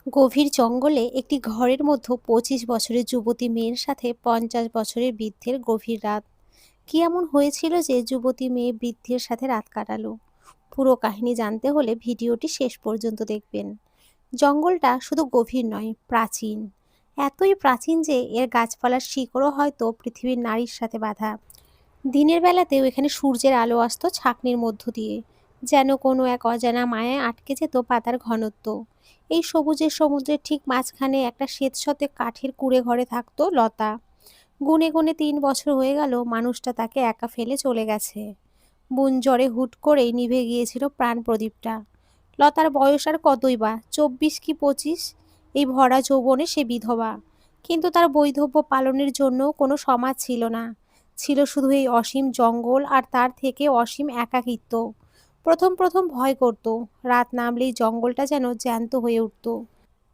গভীর জঙ্গলে একটি ঘরের মধ্যে 25 বছরের যুবতী মেয়ের সাথে 50 বছরের বৃদ্ধের গভীর রাত। কি এমন হয়েছিল যে যুবতী মেয়ে বৃদ্ধের সাথে রাত কাটালো? পুরো কাহিনী জানতে হলে ভিডিওটি শেষ পর্যন্ত দেখবেন। জঙ্গলটা শুধু গভীর নয়, প্রাচীন। এতই প্রাচীন যে এর গাছপালার শিকড়ও হয়তো পৃথিবীর নারীর সাথে বাঁধা। দিনের বেলাতেও এখানে সূর্যের আলো আসতো ছাঁকনির মধ্য দিয়ে, যেন কোনো এক অজানা মায়ায় আটকে যেত পাতার ঘনত্ব। এই সবুজের সমুদ্রের ঠিক মাঝখানে একটা স্বেতসতে কাঠের কুঁড়ে ঘরে থাকতো লতা। গুনে গুনে 3 বছর হয়ে গেল মানুষটা তাকে একা ফেলে চলে গেছে। বুন জ্বরে হুট করেই নিভে গিয়েছিল প্রাণ প্রদীপটা। লতার বয়স আর কতই বা, 24 কি 25। এই ভরা যৌবনে সে বিধবা, কিন্তু তার বৈধব্য পালনের জন্য কোনো সমাজ ছিল না। ছিল শুধু এই অসীম জঙ্গল আর তার থেকে অসীম একাকিত্ব। প্রথম প্রথম ভয় করত। রাত নামলেই জঙ্গলটা যেন জ্যান্ত হয়ে উঠত।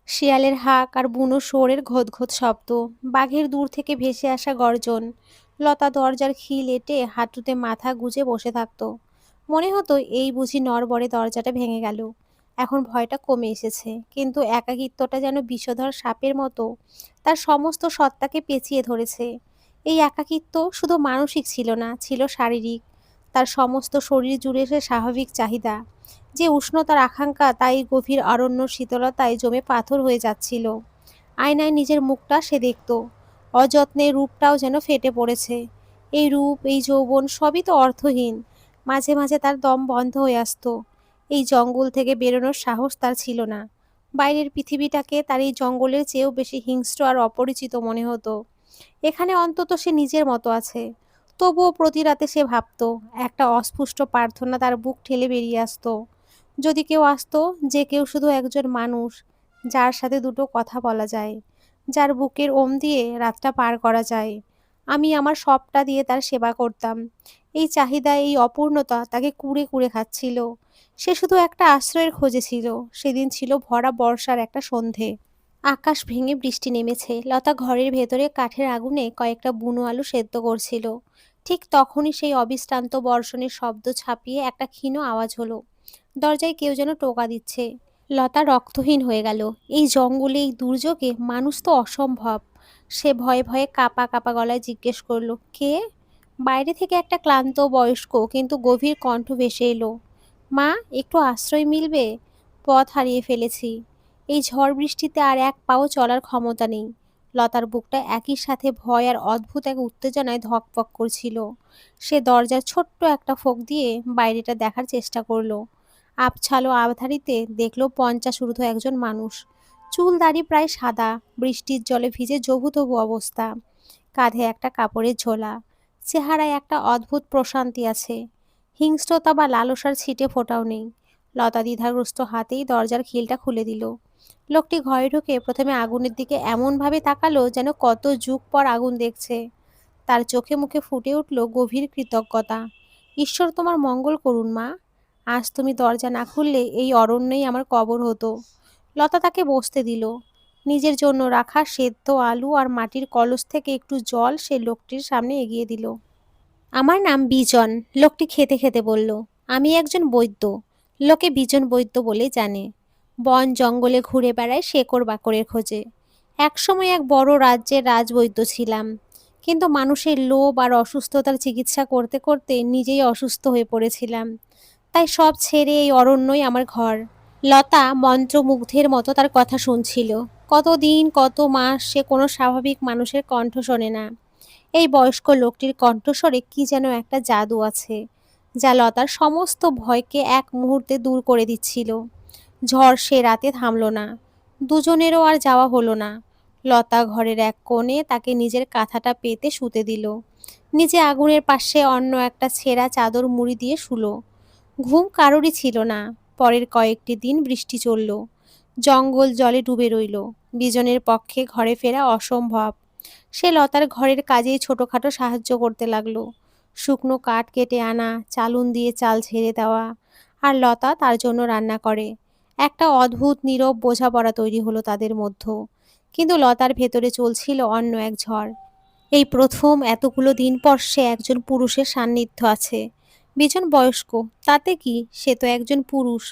শিয়ালের হাঁক আর বুনো শুয়োরের ঘোঁত শব্দ, বাঘের দূর থেকে ভেসে আসা গর্জন। লতা দরজার খিল এঁটে হাঁটুতে মাথা গুজে বসে থাকত। মনে হতো এই বুঝি নড়বড়ে দরজাটা ভেঙে গেল। এখন ভয়টা কমে এসেছে, কিন্তু একাকিত্বটা যেন বিষধর সাপের মতো তার সমস্ত সত্তাকে পেঁচিয়ে ধরেছে। এই একাকিত্ব শুধু মানসিক ছিল না, ছিল শারীরিক। তার সমস্ত শরীর জুড়ে সে স্বাভাবিক চাহিদা, যে উষ্ণতার আকাঙ্ক্ষা তাই গভীর অরণ্য শীতলতায় জমে পাথর হয়ে যাচ্ছিল। আয়নায় নিজের মুখটা সে দেখত। অযত্নে রূপটাও যেন ফেটে পড়েছে। এই রূপ, এই যৌবন সবই তো অর্থহীন। মাঝে মাঝে তার দম বন্ধ হয়ে আসতো। এই জঙ্গল থেকে বেরোনোর সাহস তার ছিল না। বাইরের পৃথিবীটাকে তার এই জঙ্গলের চেয়েও বেশি হিংস্র আর অপরিচিত মনে হতো। এখানে অন্তত সে নিজের মতো আছে। তবুও প্রতি রাতে সে ভাবত, একটা অস্পষ্ট প্রার্থনা তার বুক ঠেলে বেরিয়ে আসতো। যদি কেউ আসতো, যে কেউ শুধু একজন মানুষ, যার সাথে দুটো কথা বলা যায়, যার বুকের ওম দিয়ে রাতটা পার করা যায়। আমি আমার সবটা দিয়ে তার সেবা করতাম। এই চাহিদা, এই অপূর্ণতা তাকে কুড়ে কুড়ে খাচ্ছিল। সে শুধু একটা আশ্রয়ের খোঁজে ছিল। সেদিন ছিল ভরা বর্ষার একটা সন্ধে। আকাশ ভেঙে বৃষ্টি নেমেছে। লতা ঘরের ভেতরে কাঠের আগুনে কয়েকটা বুনো আলু সেদ্ধ করছিল। ঠিক তখনই সেই অবিশ্রান্ত বর্ষণের শব্দ ছাপিয়ে একটা ক্ষীণ আওয়াজ হলো। দরজায় কেউ যেন টোকা দিচ্ছে। লতা রক্তহীন হয়ে গেল। এই জঙ্গলে, এই দুর্যোগে মানুষ তো অসম্ভব। সে ভয়ে ভয়ে কাঁপা কাঁপা গলায় জিজ্ঞেস করলো, কে? বাইরে থেকে একটা ক্লান্ত বয়স্ক কিন্তু গভীর কণ্ঠ ভেসে এলো, মা, একটু আশ্রয় মিলবে? পথ হারিয়ে ফেলেছি। এই ঝড় বৃষ্টিতে আর এক পাও চলার ক্ষমতা নেই। লতার বুকটা একই সাথে ভয় আর অদ্ভুত এক উত্তেজনায় ধকপক করছিল। সে দরজার ছোট্ট একটা ফাঁক দিয়ে বাইরেটা দেখার চেষ্টা করলো। আবছালো আধারিতে দেখলো 50 ঊর্ধ্ব একজন মানুষ। চুল দাড়ি প্রায় সাদা, বৃষ্টির জলে ভিজে জবুথবু অবস্থা। কাঁধে একটা কাপড়ের ঝোলা। চেহারায় একটা অদ্ভুত প্রশান্তি আছে। হিংস্রতা বা লালসার ছিটে ফোঁটাও নেই। লতা দ্বিধাগ্রস্ত হাতেই দরজার খিলটা খুলে দিল। লোকটি ঘরে ঢুকে প্রথমে আগুনের দিকে এমনভাবে তাকালো যেন কত যুগ পর আগুন দেখছে। তার চোখে মুখে ফুটে উঠল গভীর কৃতজ্ঞতা। ঈশ্বর তোমার মঙ্গল করুন, মা। আজ তুমি দরজা না খুললে এই অরণ্যেই আমার কবর হতো। লতা তাকে বসতে দিল। নিজের জন্য রাখা সেদ্ধ আলু আর মাটির কলস থেকে একটু জল সে লোকটির সামনে এগিয়ে দিল। আমার নাম বিজন, লোকটি খেতে খেতে বলল। আমি একজন বৈদ্য। লোকে বিজন বৈদ্য বলে জানে। বন জঙ্গলে ঘুরে বেড়ায় শেকড় বাকড়ের খোঁজে। একসময় এক বড় রাজ্যের রাজবৈদ্য ছিলাম, কিন্তু মানুষের লোভ আর অসুস্থতার চিকিৎসা করতে করতে নিজেই অসুস্থ হয়ে পড়েছিলাম। তাই সব ছেড়ে এই অরণ্যই আমার ঘর। লতা মন্ত্রমুগ্ধের মতো তার কথা শুনছিল। কতদিন, কত মাস সে কোনো স্বাভাবিক মানুষের কণ্ঠ শোনে না। এই বয়স্ক লোকটির কণ্ঠস্বরে কি যেন একটা জাদু আছে, যা লতার সমস্ত ভয়কে এক মুহূর্তে দূর করে দিচ্ছিল। ঝড় সে রাতে থামল না। দুজনেরও আর যাওয়া হলো না। লতা ঘরের এক কোণে তাকে নিজের কাঁথাটা পেতে শুতে দিল। নিজে আগুনের পাশে অন্য একটা ছেঁড়া চাদর মুড়ি দিয়ে শুলো। ঘুম কারোরই ছিল না। পরের কয়েকটি দিন বৃষ্টি চলল। জঙ্গল জলে ডুবে রইল। বিজনের পক্ষে ঘরে ফেরা অসম্ভব। সে লতার ঘরের কাজেই ছোটখাটো সাহায্য করতে লাগলো। শুকনো কাঠ কেটে আনা, চালুন দিয়ে চাল ঝেড়ে দেওয়া, আর লতা তার জন্য রান্না করে। একটা অদ্ভুত নীরব বোঝাপড়া তৈরি হলো তাদের মধ্যে। কিন্তু লতার ভেতরে চলছিল অন্য এক ঝড়। এই প্রথম এতগুলো দিন পর সে একজন পুরুষের সান্নিধ্য আছে। বিজন বয়স্ক, তাতে কি, সে তো একজন পুরুষ।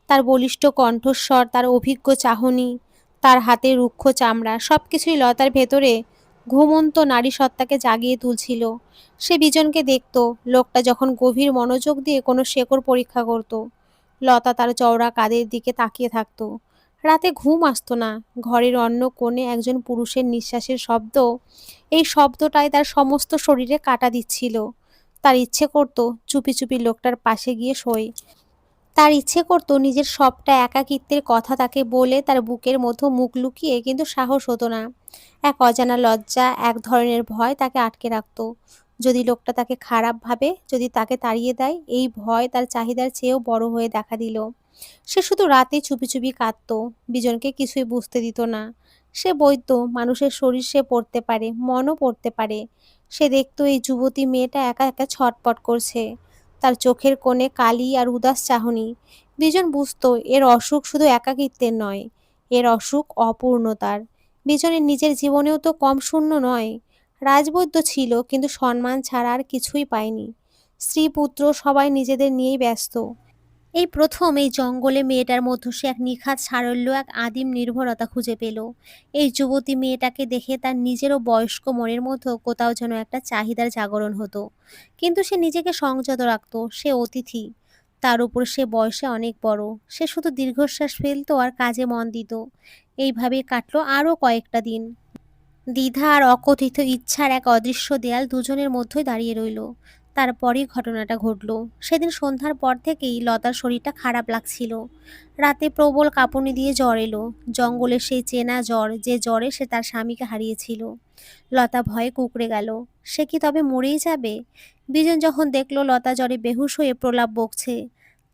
তার বলিষ্ঠ কণ্ঠস্বর, তার অভিজ্ঞ চাহনি, তার হাতে রুক্ষ চামড়া সবকিছুই লতার ভেতরে ঘুমন্ত নারী সত্তাকে জাগিয়ে তুলছিল। সে বিজনকে দেখত, লোকটা যখন গভীর মনোযোগ দিয়ে কোনো শেকড় পরীক্ষা করত। লতা তার চওড়া কাঁধের দিকে তাকিয়ে থাকত। রাতে ঘুম আসতো না। ঘরের অন্য কোণে একজন পুরুষের নিঃশ্বাসের শব্দ, এই শব্দটাই তার সমস্ত শরীরে কাঁটা দিচ্ছিল। তার ইচ্ছে করত চুপি চুপি লোকটার পাশে গিয়ে শোয়। তার ইচ্ছে করত নিজের সবটা একাকিত্বের কথা তাকে বলে, তার বুকের মধ্যে মুখ লুকিয়ে, কিন্তু সাহস হতো না। এক অজানা লজ্জা, এক ধরনের ভয় তাকে আটকে রাখত। যদি লোকটা তাকে খারাপ ভাবে, যদি তাকে তাড়িয়ে দেয়, এই ভয় তার চাহিদার চেয়েও বড় হয়ে দেখা দিল। সে শুধু রাতে চুপি চুপি কাঁদত। বিজনকে কিছুই বুঝতে দিত না। সে বৈদ্য, মানুষের শরীর সে পড়তে পারে, মনও পড়তে পারে। সে দেখত এই যুবতী মেয়েটা একা একা ছটপট করছে, তার চোখের কোণে কালি আর উদাস চাহনি। বিজন বুঝতো এর অসুখ শুধু একাকিত্বের নয়, এর অসুখ অপূর্ণতার। বিজনের নিজের জীবনেও তো কম শূন্য নয়। রাজবৈদ্য ছিল, কিন্তু সম্মান ছাড়া আর কিছুই পায়নি। স্ত্রী পুত্র সবাই নিজেদের নিয়েই ব্যস্ত। এই প্রথম এই জঙ্গলে মেয়েটার মধ্যে সে এক নিখাত সারল্য, এক আদিম নির্ভরতা খুঁজে পেল। এই যুবতী মেয়েটাকে দেখে তার নিজেরও বয়স্ক মনের মধ্যে কোথাও যেন একটা চাহিদার জাগরণ হতো। কিন্তু সে নিজেকে সংযত রাখত। সে অতিথি, তার উপর সে বয়সে অনেক বড়। সে শুধু দীর্ঘশ্বাস ফেলতো আর কাজে মন দিত। এইভাবেই কাটলো আরও কয়েকটা দিন। দ্বিধা আর অকথিত ইচ্ছার এক অদৃশ্য দেয়াল দুজনের মধ্যেই দাঁড়িয়ে রইল। তারপরই ঘটনাটা ঘটল। সেদিন সন্ধ্যার পর থেকেই লতার শরীরটা খারাপ লাগছিল। রাতে প্রবল কাঁপুনি দিয়ে জ্বর এলো। জঙ্গলের সেই চেনা জ্বর, যে জ্বরে সে তার স্বামীকে হারিয়েছিল। লতা ভয়ে কুঁকড়ে গেল। সে কি তবে মরেই যাবে? বিজন যখন দেখল লতা জ্বরে বেহুশ হয়ে প্রলাপ বকছে,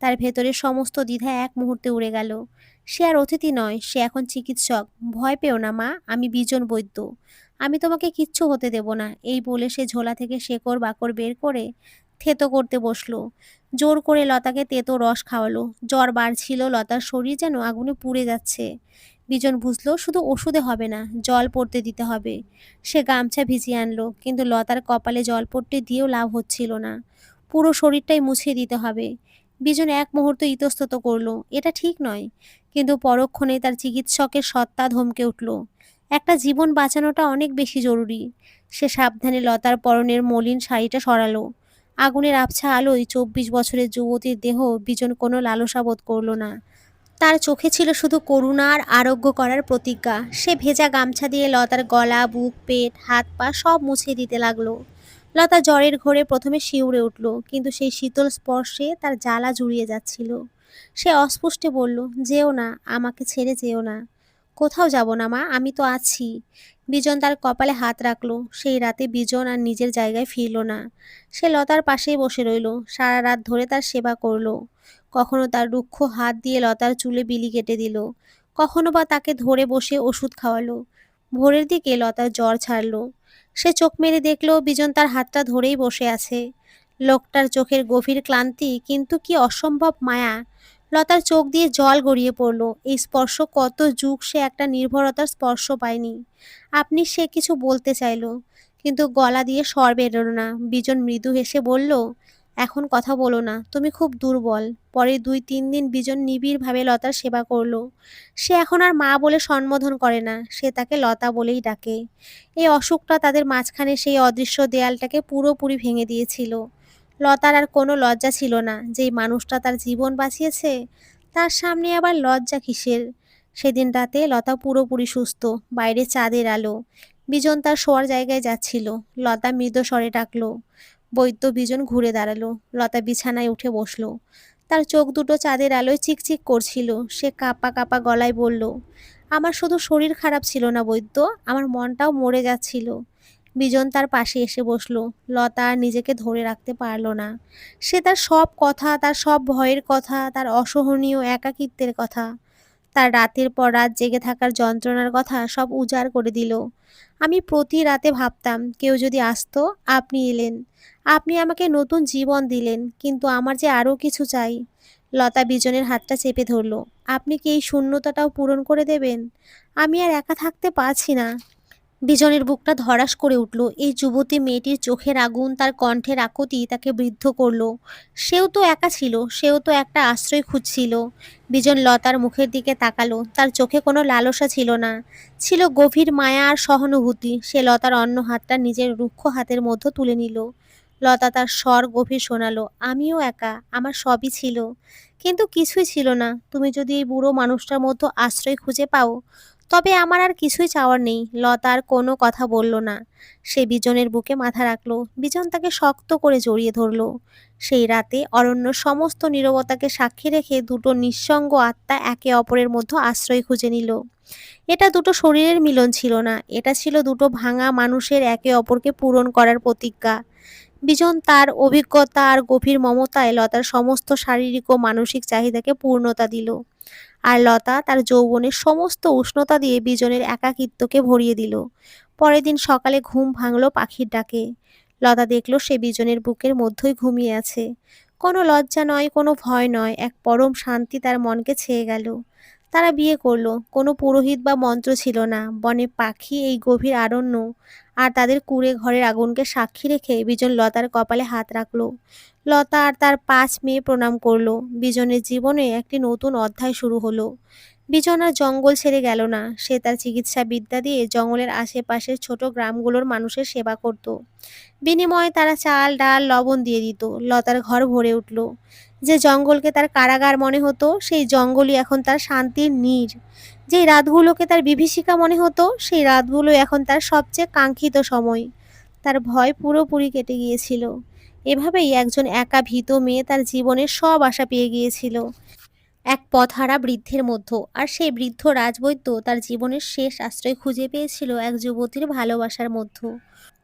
তার ভেতরের সমস্ত দ্বিধা এক মুহূর্তে উড়ে গেল। সে আর অতিথি নয়, সে এখন চিকিৎসক। ভয় পেও না মা, আমি বিজন বৈদ্য। আমি তোমাকে কিচ্ছু হতে দেব না। এই বলে সে ঝোলা থেকে শেকড় বাকড় বের করে থেতো করতে বসলো। জোর করে লতাকে তেতো রস খাওয়ালো। জ্বর বাড়ছিল, লতার শরীর যেন আগুনে পুড়ে যাচ্ছে। বিজন বুঝলো শুধু ওষুধে হবে না, জল পড়তে দিতে হবে। সে গামছা ভিজিয়ে আনলো, কিন্তু লতার কপালে জল পড়তে দিয়েও লাভ হচ্ছিল না। পুরো শরীরটাই মুছিয়ে দিতে হবে। বিজন এক মুহূর্ত ইতস্তত করলো, এটা ঠিক নয়। কিন্তু পরক্ষণে তার চিকিৎসকের সত্তা ধমকে উঠল। একটা জীবন বাঁচানোটা অনেক বেশি জরুরি। সে সাবধানে লতার পরনের মলিন শাড়িটা সরালো। আগুনের আবছা আলোয় ২৪ বছরের যুবতীর দেহ বিজন কোনো লালসা বোধ করল না। তার চোখে ছিল শুধু করুণা আর আরোগ্য করার প্রতিজ্ঞা। সে ভেজা গামছা দিয়ে লতার গলা, বুক, পেট, হাত পা সব মুছে দিতে লাগলো। লতা জ্বরের ঘোরে প্রথমে শিউরে উঠল, কিন্তু সেই শীতল স্পর্শে তার জ্বালা জুড়িয়ে যাচ্ছিল। সে অস্পষ্টে বলল, যেও না, আমাকে ছেড়ে যেও না। কোথাও যাব না মা, আমি তো আছি। বিজন তার কপালে হাত রাখলো। সেই রাতে বিজন আর নিজের জায়গায় ফিরল না। সে লতার পাশেই বসে রইল। সারা রাত ধরে তার সেবা করলো। কখনো তার রুক্ষ হাত দিয়ে লতার চুলে বিলি কেটে দিল, কখনো বা তাকে ধরে বসে ওষুধ খাওয়ালো। ভোরের দিকে লতার জ্বর ছাড়লো। সে চোখ মেলে দেখলো বিজন তার হাতটা ধরেই বসে আছে। লোকটার চোখের গভীর ক্লান্তি, কিন্তু কি অসম্ভব মায়া। লতার চোখ দিয়ে জল গড়িয়ে পড়ল। এই স্পর্শ, কত যুগ সে একটা নির্ভরতার স্পর্শ পায়নি। আপনি, সে কিছু বলতে চাইল, কিন্তু গলা দিয়ে স্বর বেরোলো না। বিজন মৃদু হেসে বলল, এখন কথা বলো না, তুমি খুব দুর্বল। পরে ২-৩ দিন বিজন নিবিড়ভাবে লতার সেবা করলো। সে এখন আর মা বলে সম্বোধন করে না, সে তাকে লতা বলেই ডাকে। এই অসুখটা তাদের মাঝখানে সেই অদৃশ্য দেয়ালটাকে পুরোপুরি ভেঙে দিয়েছিল। লতার আর কোনো লজ্জা ছিল না। যেই মানুষটা তার জীবন বাঁচিয়েছে, তার সামনে আবার লজ্জা কিসের? সেদিন রাতে লতা পুরোপুরি সুস্থ। বাইরে চাঁদের আলো। বিজন তার শোয়ার জায়গায় যাচ্ছিল। লতা মৃদু স্বরে ডাকলো। বৈদ্য। বিজন ঘুরে দাঁড়ালো। লতা বিছানায় উঠে বসলো। তার চোখ দুটো চাঁদের আলোয় চিকচিক করছিল। সে কাঁপা কাঁপা গলায় বলল, আমার শুধু শরীর খারাপ ছিল না বৈদ্য, আমার মনটাও মরে যাচ্ছিল। বিজন তার পাশে এসে বসলো। লতা আর নিজেকে ধরে রাখতে পারল না। সে তার সব কথা, তার সব ভয়ের কথা, তার অসহনীয় একাকিত্বের কথা, তার রাতের পর রাত জেগে থাকার যন্ত্রণার কথা সব উজাড় করে দিল। আমি প্রতি রাতে ভাবতাম, কেউ যদি আসতো, আপনি এলেন, আপনি আমাকে নতুন জীবন দিলেন, কিন্তু আমার যে আরও কিছু চাই। লতা বিজনের হাতটা চেপে ধরল। আপনি কি এই শূন্যতাটাও পূরণ করে দেবেন? আমি আর একা থাকতে পারছি না। বিজনের বুকটা ধড়াস করে উঠল। এই যুবতী মেয়েটির চোখের আগুন, তার কণ্ঠের আকুতি তাকে বৃদ্ধ করল। সেও তো একা ছিল, সেও তো একটা আশ্রয় খুঁজছিল। বিজন লতার মুখের দিকে তাকালো। তার চোখে কোনো লালসা ছিল না, ছিল গভীর মায়া আর সহানুভূতি। সে লতার অন্য হাতটা নিজের রুক্ষ হাতের মধ্যে তুলে নিল। লতা তার স্বর গভীর শোনালো, আমিও একা, আমার সবই ছিল, কিন্তু কিছুই ছিল না। তুমি যদি এই বুড়ো মানুষটার মধ্যে আশ্রয় খুঁজে পাও, তবে আমার আর কিছুই চাওয়ার নেই। লতা আর কোনো কথা বলল না। সে বিজনের বুকে মাথা রাখল। বিজন তাকে শক্ত করে জড়িয়ে ধরল। সেই রাতে অরণ্য সমস্ত নীরবতাকে সাক্ষী রেখে দুটো নিঃসঙ্গ আত্মা একে অপরের মধ্যে আশ্রয় খুঁজে নিল। এটা দুটো শরীরের মিলন ছিল না, এটা ছিল দুটো ভাঙা মানুষের একে অপরকে পূরণ করার প্রতিজ্ঞা। বিজন তার অভিজ্ঞতা আর গভীর মমতায় লতার সমস্ত শারীরিক ও মানসিক চাহিদাকে পূর্ণতা দিল। আর লতা তার যৌবনের সমস্ত উষ্ণতা দিয়ে বিজনের একাকিত্বকে ভরিয়ে দিল। পরের দিন সকালে ঘুম ভাঙল পাখির ডাকে। লতা দেখল সে বিজনের বুকের মধ্যেই ঘুমিয়ে আছে। কোনো লজ্জা নয়, কোনো ভয় নয়, এক পরম শান্তি তার মনকে ছেয়ে গেল। তারা বিয়ে করলো। কোনো পুরোহিত বা মন্ত্র ছিল না। বনে পাখি, এই গভীর আরণ্য আর তাদের কুঁড়ে ঘরের আগুনকে সাক্ষী রেখে বিজন লতার কপালে হাত রাখলো। লতা আর তার ৫ মেয়ে প্রণাম করলো। বিজনের জীবনে একটি নতুন অধ্যায় শুরু হলো। বিজন আর জঙ্গল ছেড়ে গেল না। সে তার চিকিৎসা বিদ্যা দিয়ে জঙ্গলের আশেপাশের ছোট গ্রামগুলোর মানুষের সেবা করত। বিনিময়ে তারা চাল, ডাল, লবণ দিয়ে দিত। লতার ঘর ভরে উঠল। যে জঙ্গলকে তার কারাগার মনে হতো, সেই জঙ্গলই এখন তার শান্তির নীড়। যেই রাতগুলোকে তার বিভীষিকা মনে হতো, সেই রাতগুলো এখন তার সবচেয়ে কাঙ্ক্ষিত সময়। তার ভয় পুরোপুরি কেটে গিয়েছিল। এভাবেই একজন একা ভীত মেয়ে তার জীবনের সব আশা পেয়ে গিয়েছিল এক পথহারা বৃদ্ধের মধ্য। আর সেই বৃদ্ধ রাজবৈদ্য তার জীবনের শেষ আশ্রয় খুঁজে পেয়েছিল এক যুবতীর ভালোবাসার মধ্য।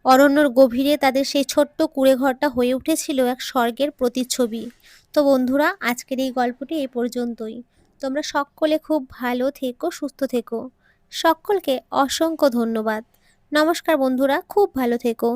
অরণ্যর গভীরে তাদের সেই ছোট্ট কুঁড়ে ঘরটা হয়ে উঠেছিল এক স্বর্গের প্রতিচ্ছবি। তো বন্ধুরা, আজকের এই গল্পটি এই পর্যন্তই। তোমরা সকলে খুব ভালো থেকো, সুস্থ থেকো। সকলকে অসংখ্য ধন্যবাদ। নমস্কার বন্ধুরা, খুব ভালো থেকো।